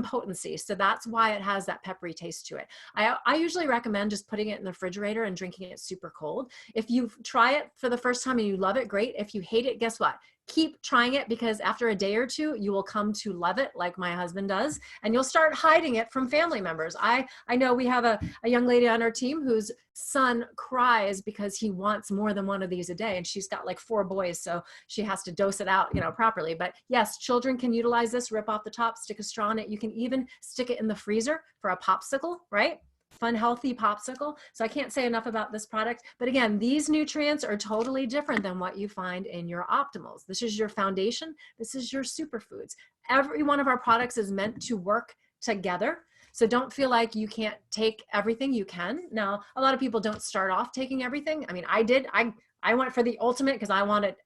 potency. So that's why it has that peppery taste to it. I usually recommend just putting it in the refrigerator and drinking it super cold. If you try it for the first time and you love it, great. If you hate it, guess what? Keep trying it, because after a day or two, you will come to love it like my husband does, and you'll start hiding it from family members. I know we have a young lady on our team whose son cries because he wants more than one of these a day, and she's got like 4 boys, so she has to dose it out, properly. But yes, children can utilize this. Rip off the top, stick a straw in it. You can even stick it in the freezer for a popsicle, right? Fun, healthy popsicle. So I can't say enough about this product. But again, these nutrients are totally different than what you find in your optimals. This is your foundation. This is your superfoods. Every one of our products is meant to work together. So don't feel like you can't take everything. You can. Now, a lot of people don't start off taking everything. I mean, I did. I went for the ultimate because I wanted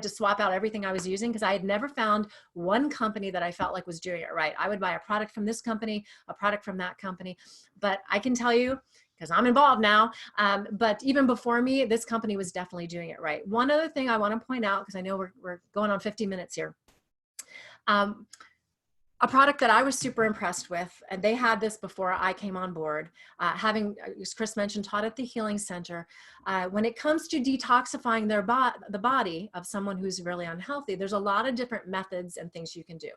to swap out everything I was using, because I had never found one company that I felt like was doing it right. I would buy a product from this company, a product from that company. But I can tell you, because I'm involved now, but even before me, this company was definitely doing it right. One other thing I want to point out, because I know we're going on 50 minutes here. A product that I was super impressed with, and they had this before I came on board, having, as Chris mentioned, taught at the Healing Center. When it comes to detoxifying the body of someone who's really unhealthy, there's a lot of different methods and things you can do.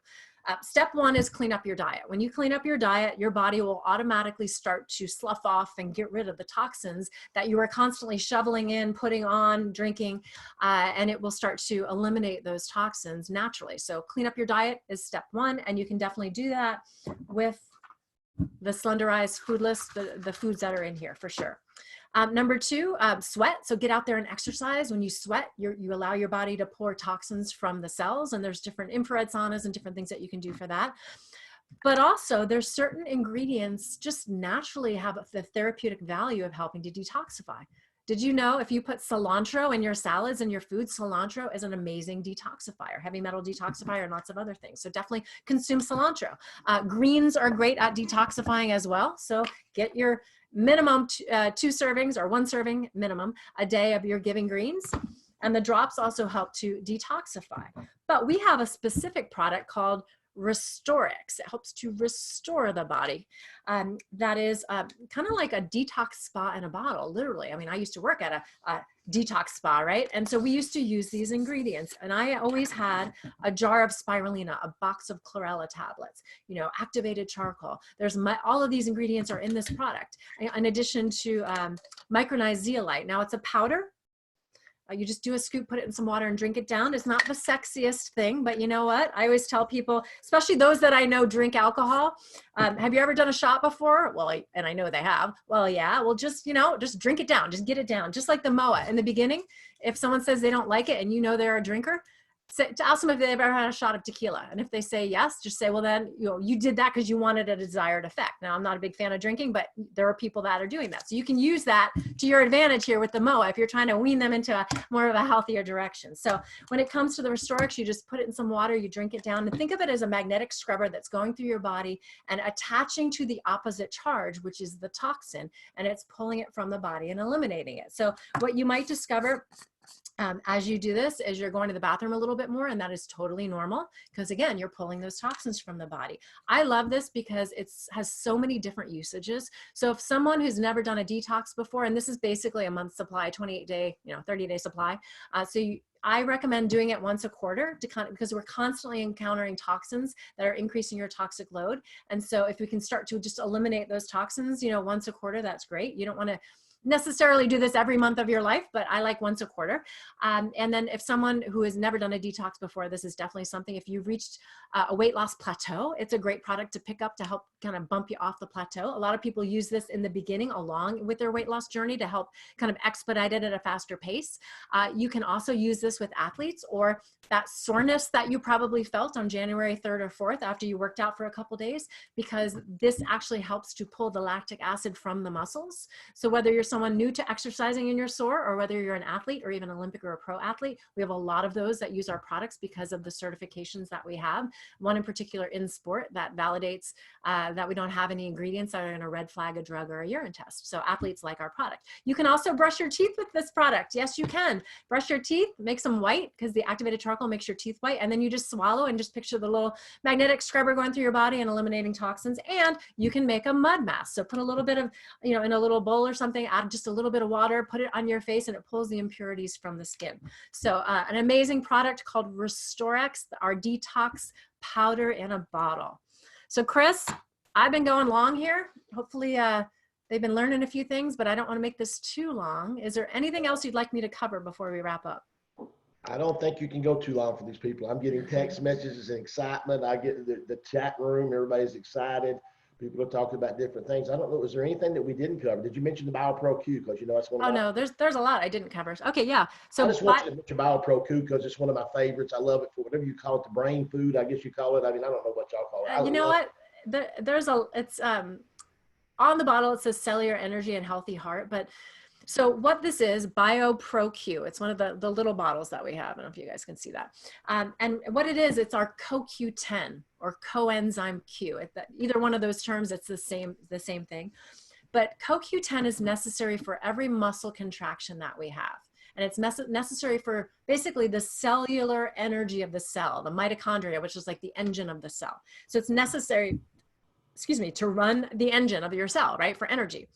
Step 1 is clean up your diet. When you clean up your diet, your body will automatically start to slough off and get rid of the toxins that you are constantly shoveling in, putting on, drinking, and it will start to eliminate those toxins naturally. So clean up your diet is step 1, and you can definitely do that with the Slenderized food list, the foods that are in here for sure. Number 2, sweat. So get out there and exercise. When you sweat, you allow your body to pour toxins from the cells, and there's different infrared saunas and different things that you can do for that. But also there's certain ingredients just naturally have the therapeutic value of helping to detoxify. Did you know if you put cilantro in your salads and your food, cilantro is an amazing detoxifier, heavy metal detoxifier, and lots of other things. So definitely consume cilantro. Greens are great at detoxifying as well. So get your minimum 2 servings or 1 serving minimum a day of your giving greens. And the drops also help to detoxify. But we have a specific product called Restorix. It helps to restore the body. That is kind of like a detox spa in a bottle, literally. I mean, I used to work at a detox spa, right? And so we used to use these ingredients. And I always had a jar of spirulina, a box of chlorella tablets, activated charcoal. There's all of these ingredients are in this product, in addition to micronized zeolite. Now it's a powder. You just do a scoop, put it in some water and drink it down. It's not the sexiest thing, but you know what? I always tell people, especially those that I know drink alcohol. Have you ever done a shot before? Well, and I know they have. Well, yeah. Well, just drink it down. Just get it down. Just like the MOA in the beginning. If someone says they don't like it and they're a drinker, ask them if they've ever had a shot of tequila. And if they say yes, just say, well, then you did that because you wanted a desired effect. Now, I'm not a big fan of drinking, but there are people that are doing that. So you can use that to your advantage here with the MOA if you're trying to wean them into more of a healthier direction. So when it comes to the Restorix, you just put it in some water, you drink it down, and think of it as a magnetic scrubber that's going through your body and attaching to the opposite charge, which is the toxin, and it's pulling it from the body and eliminating it. So what you might discover as you do this is you're going to the bathroom a little bit more, and that is totally normal because, again, you're pulling those toxins from the body. I love this because it has so many different usages. So if someone who's never done a detox before, and this is basically a month supply, 28-day, 30-day supply. I recommend doing it once a quarter because we're constantly encountering toxins that are increasing your toxic load. And so if we can start to just eliminate those toxins, once a quarter, that's great. You don't want to necessarily do this every month of your life, but I like once a quarter. And then if someone who has never done a detox before, this is definitely something. If you've reached a weight loss plateau, it's a great product to pick up to help kind of bump you off the plateau. A lot of people use this in the beginning along with their weight loss journey to help kind of expedite it at a faster pace. You can also use this with athletes or that soreness that you probably felt on January 3rd or 4th after you worked out for a couple days, because this actually helps to pull the lactic acid from the muscles. So whether you're someone someone new to exercising and you're sore, or whether you're an athlete or even Olympic or a pro athlete, we have a lot of those that use our products because of the certifications that we have. One in particular in sport that validates that we don't have any ingredients that are going to red flag a drug or a urine test. So athletes like our product. You can also brush your teeth with this product. Yes, you can. Brush your teeth, makes them white because the activated charcoal makes your teeth white. And then you just swallow and just picture the little magnetic scrubber going through your body and eliminating toxins. And you can make a mud mask. So put a little bit of, in a little bowl or something, add just a little bit of water, put it on your face, and it pulls the impurities from the skin. So an amazing product called Restorex, our detox powder in a bottle. So Chris, I've been going long here. Hopefully they've been learning a few things, but I don't want to make this too long. Is there anything else you'd like me to cover before we wrap up?
I don't think you can go too long for these people. I'm getting text messages and excitement. I get the chat room. Everybody's excited. People are talking about different things. I don't know. Is there anything that we didn't cover? Did you mention the BioPro Q? Because that's one of
no, there's a lot I didn't cover. Okay, yeah. So
I just want you to mention BioPro Q because it's one of my favorites. I love it for whatever you call it, the brain food, I guess you call it. I mean, I don't know what y'all call it.
You know what? It's on the bottle, it says cellular energy and healthy heart. But so what this is, BioPro Q. It's one of the little bottles that we have. I don't know if you guys can see that. And what it is, it's our CoQ10 or coenzyme Q. Either one of those terms, it's the same thing. But CoQ10 is necessary for every muscle contraction that we have. And it's necessary for basically the cellular energy of the cell, the mitochondria, which is like the engine of the cell. So it's necessary, to run the engine of your cell, right, for energy.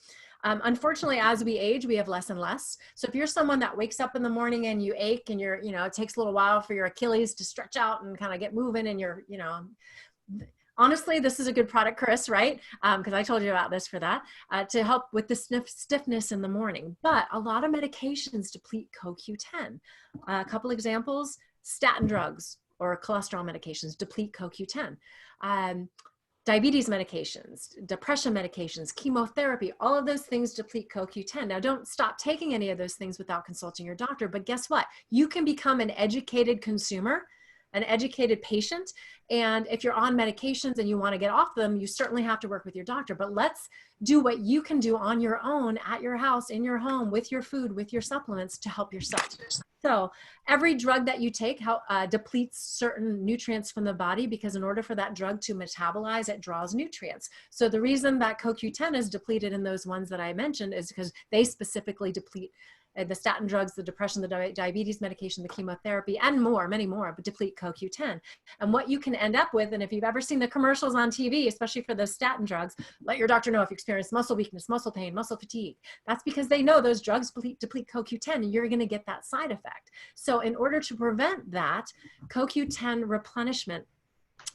Unfortunately, as we age, we have less and less. So if you're someone that wakes up in the morning and you ache and it takes a little while for your Achilles to stretch out and kind of get moving and honestly, this is a good product, Chris, right? Because I told you about this for that, to help with the stiffness in the morning. But a lot of medications deplete CoQ10. A couple examples, statin drugs or cholesterol medications deplete CoQ10. Diabetes medications, depression medications, chemotherapy, all of those things deplete CoQ10. Now, don't stop taking any of those things without consulting your doctor, but guess what? You can become an educated consumer, an educated patient. And if you're on medications and you want to get off them, you certainly have to work with your doctor. But let's do what you can do on your own, at your house, in your home, with your food, with your supplements to help yourself. So every drug that you take depletes certain nutrients from the body because in order for that drug to metabolize, it draws nutrients. So the reason that CoQ10 is depleted in those ones that I mentioned is because they specifically deplete the statin drugs, the depression, the diabetes medication, the chemotherapy, and many more, but deplete CoQ10. And what you can end up with, and if you've ever seen the commercials on TV, especially for the statin drugs, let your doctor know if you experience muscle weakness, muscle pain, muscle fatigue. That's because they know those drugs deplete CoQ10 and you're going to get that side effect. So in order to prevent that, CoQ10 replenishment,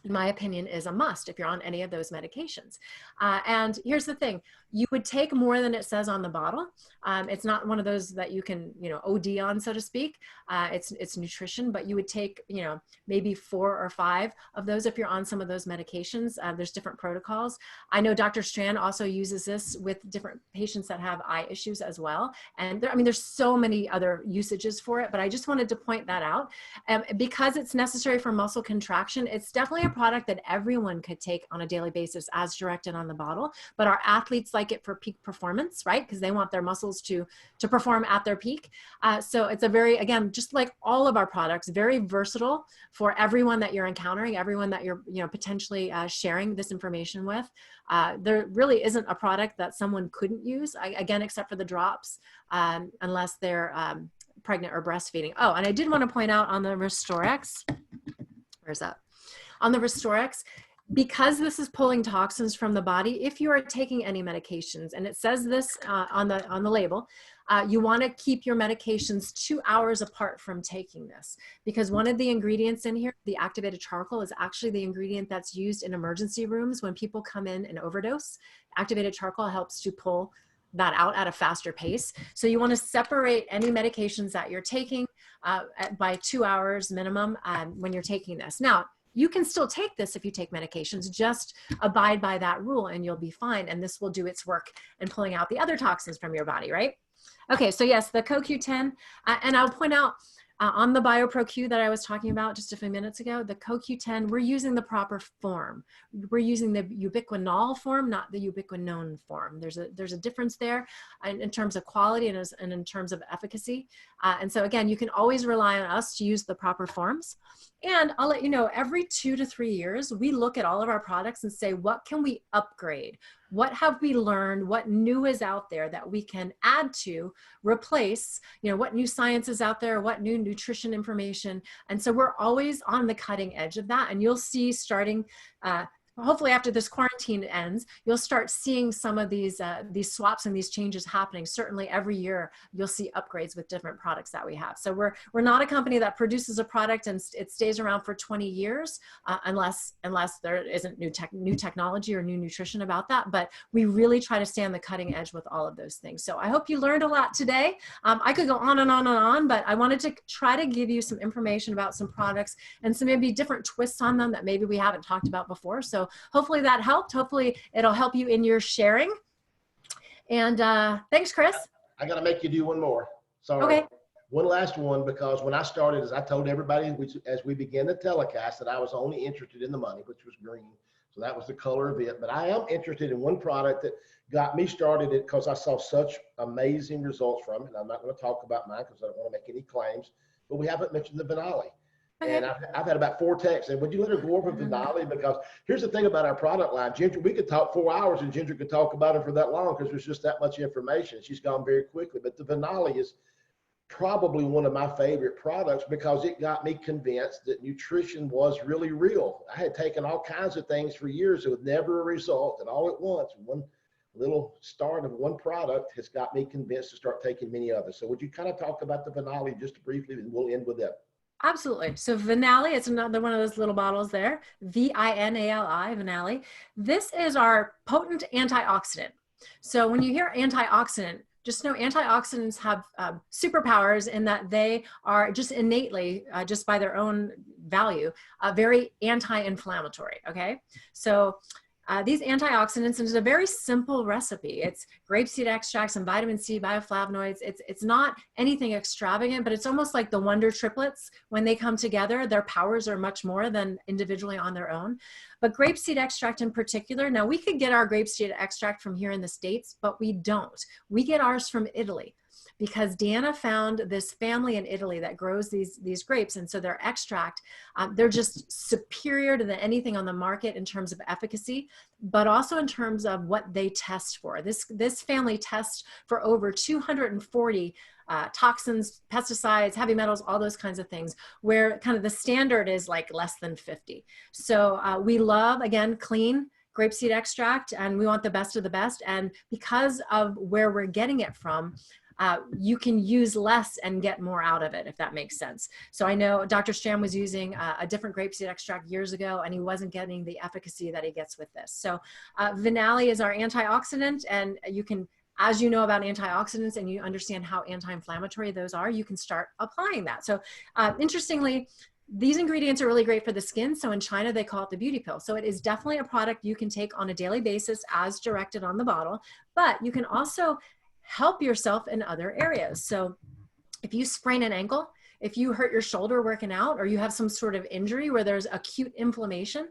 in my opinion, is a must if you're on any of those medications. And here's the thing, you would take more than it says on the bottle. It's not one of those that you can, OD on, so to speak. It's nutrition, but you would take, maybe 4 or 5 of those if you're on some of those medications. There's different protocols. I know Dr. Strand also uses this with different patients that have eye issues as well. And there's so many other usages for it, but I just wanted to point that out. Because it's necessary for muscle contraction, it's definitely a product that everyone could take on a daily basis as directed on the bottle, but our athletes like it for peak performance, right? Because they want their muscles to perform at their peak. So it's again, just like all of our products, very versatile for everyone that you're encountering, everyone that you're, potentially sharing this information with. There really isn't a product that someone couldn't use, again, except for the drops, unless they're pregnant or breastfeeding. Oh, and I did want to point out on the Restorex, where's that? On the Restorex, because this is pulling toxins from the body, if you are taking any medications, and it says this on the label, you want to keep your medications 2 hours apart from taking this, because one of the ingredients in here, the activated charcoal, is actually the ingredient that's used in emergency rooms when people come in and overdose. Activated charcoal helps to pull that out at a faster pace. So you want to separate any medications that you're taking by 2 hours minimum when you're taking this. Now, you can still take this if you take medications, just abide by that rule and you'll be fine. And this will do its work in pulling out the other toxins from your body, right? Okay, so yes, the CoQ10, and I'll point out, On the BioPro-Q that I was talking about just a few minutes ago, the CoQ10, we're using the proper form. We're using the ubiquinol form, not the ubiquinone form. There's a difference there in terms of quality and in terms of efficacy. And so again, you can always rely on us to use the proper forms. And I'll let you know, every 2 to 3 years, we look at all of our products and say, what can we upgrade? What have we learned? What new is out there that we can add to, replace, what new science is out there, what new nutrition information. And so we're always on the cutting edge of that. And you'll see starting, hopefully after this quarantine ends, you'll start seeing some of these swaps and these changes happening. Certainly every year you'll see upgrades with different products that we have. So we're not a company that produces a product and it stays around for 20 years unless there isn't new technology or new nutrition about that. But we really try to stay on the cutting edge with all of those things. So I hope you learned a lot today. I could go on and on and on, but I wanted to try to give you some information about some products and some maybe different twists on them that maybe we haven't talked about before. So hopefully that helped. Hopefully it'll help you in your sharing. And thanks, Chris.
I got to make you do one more. Sorry.
Okay.
One last one, because when I started, as I told everybody, as we began the telecast, that I was only interested in the money, which was green. So that was the color of it. But I am interested in one product that got me started because I saw such amazing results from it. And I'm not going to talk about mine because I don't want to make any claims, but we haven't mentioned the Vinali.
Okay.
And I've had about 4 texts. And would you let her go over Vinali? Because here's the thing about our product line. Ginger, we could talk 4 hours and Ginger could talk about it for that long because there's just that much information. She's gone very quickly. But the Vinali is probably one of my favorite products because it got me convinced that nutrition was really real. I had taken all kinds of things for years with never a result. And all at once, one little start of one product has got me convinced to start taking many others. So would you kind of talk about the Vinali just briefly, and we'll end with that?
Absolutely. So Vinali, it's another one of those little bottles there, Vinali, Vinali. This is our potent antioxidant. So when you hear antioxidant, just know antioxidants have superpowers in that they are just innately, just by their own value, very anti-inflammatory, okay? So these antioxidants, and it's a very simple recipe. It's grapeseed extracts and vitamin C, bioflavonoids. It's not anything extravagant, but it's almost like the Wonder Triplets. When they come together, their powers are much more than individually on their own. But grapeseed extract in particular, now we could get our grapeseed extract from here in the States, but we don't. We get ours from Italy, because Deanna found this family in Italy that grows these grapes. And so their extract, they're just superior to anything on the market in terms of efficacy, but also in terms of what they test for. This family tests for over 240 toxins, pesticides, heavy metals, all those kinds of things, where kind of the standard is like less than 50. So we love, again, clean grapeseed extract, and we want the best of the best. And because of where we're getting it from, you can use less and get more out of it, if that makes sense. So I know Dr. Stram was using a different grapeseed extract years ago, and he wasn't getting the efficacy that he gets with this. So Vinali is our antioxidant, and you can, as you know about antioxidants and you understand how anti-inflammatory those are, you can start applying that. So interestingly, these ingredients are really great for the skin. So in China, they call it the beauty pill. So it is definitely a product you can take on a daily basis as directed on the bottle, but you can also help yourself in other areas. So if you sprain an ankle, if you hurt your shoulder working out, or you have some sort of injury where there's acute inflammation,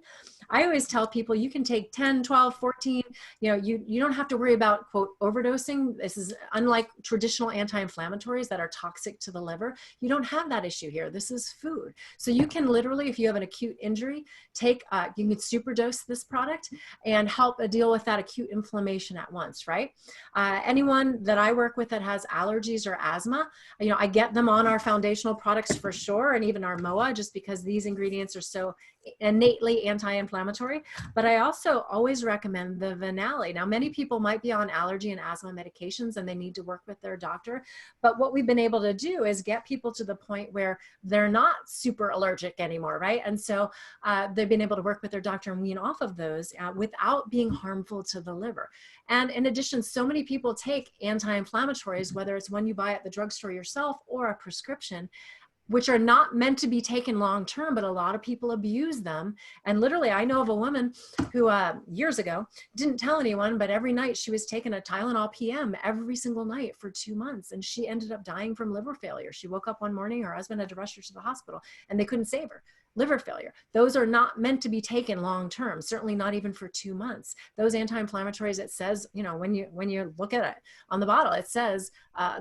I always tell people you can take 10, 12, 14, you don't have to worry about, quote, overdosing. This is unlike traditional anti-inflammatories that are toxic to the liver. You don't have that issue here. This is food. So you can literally, if you have an acute injury, you can superdose this product and help deal with that acute inflammation at once, right? Anyone that I work with that has allergies or asthma, I get them on our foundational products for sure, and even our MOA, just because these ingredients are so innately anti-inflammatory. But I also always recommend the Vinali. Now, many people might be on allergy and asthma medications and they need to work with their doctor. But what we've been able to do is get people to the point where they're not super allergic anymore, right? And so they've been able to work with their doctor and wean off of those without being harmful to the liver. And in addition, so many people take anti-inflammatories, whether it's one you buy at the drugstore yourself or a prescription. which are not meant to be taken long term, but a lot of people abuse them. And literally, I know of a woman who years ago didn't tell anyone, but every night she was taking a Tylenol PM every single night for 2 months. And she ended up dying from liver failure. She woke up one morning, her husband had to rush her to the hospital and they couldn't save her. Liver failure. Those are not meant to be taken long term, certainly not even for 2 months. Those anti-inflammatories, it says, you know, when you look at it on the bottle, it says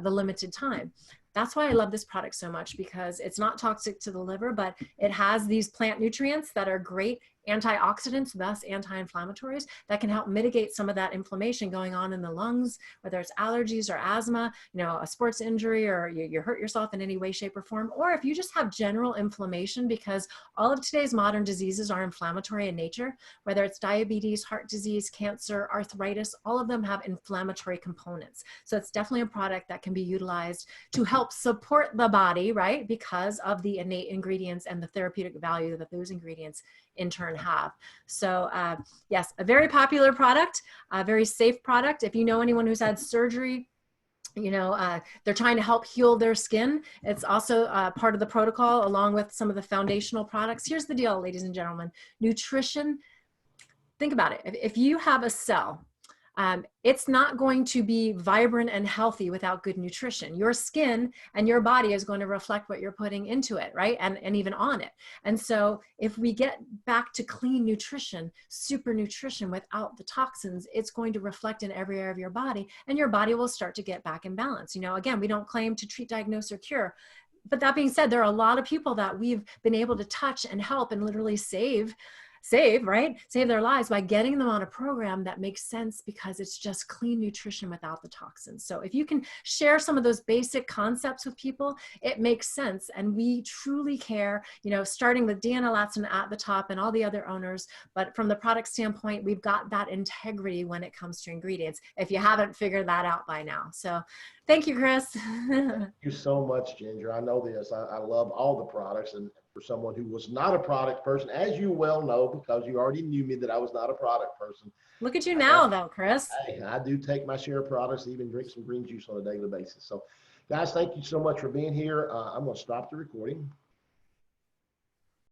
the limited time. That's why I love this product so much, because it's not toxic to the liver, but it has these plant nutrients that are great antioxidants, thus anti-inflammatories, that can help mitigate some of that inflammation going on in the lungs, whether it's allergies or asthma, you know, a sports injury, or you hurt yourself in any way, shape, or form, or if you just have general inflammation, because all of today's modern diseases are inflammatory in nature, whether it's diabetes, heart disease, cancer, arthritis, all of them have inflammatory components. So it's definitely a product that can be utilized to help support the body, right? Because of the innate ingredients and the therapeutic value that those ingredients in turn have. So yes, a very popular product, a very safe product. If you know anyone who's had surgery, you know, they're trying to help heal their skin. It's also part of the protocol along with some of the foundational products. Here's the deal, ladies and gentlemen, nutrition, think about it. If you have a cell, it's not going to be vibrant and healthy without good nutrition. Your skin and your body is going to reflect what you're putting into it, right? And even on it. And so if we get back to clean nutrition, super nutrition without the toxins, it's going to reflect in every area of your body, and your body will start to get back in balance. You know, again, we don't claim to treat, diagnose, or cure. But that being said, there are a lot of people that we've been able to touch and help and literally save, right? Save their lives by getting them on a program that makes sense, because it's just clean nutrition without the toxins. So if you can share some of those basic concepts with people, it makes sense. And we truly care, you know, starting with Deanna Latson at the top and all the other owners. But from the product standpoint, we've got that integrity when it comes to ingredients, if you haven't figured that out by now. So thank you, Chris.
Thank you so much, Ginger. I know this. I love all the products. And for someone who was not a product person, as you well know, because you already knew me that I was not a product person.
Look at you now, though, Chris.
I do take my share of products, even drink some green juice on a daily basis. So, guys, thank you so much for being here. I'm going to stop the recording.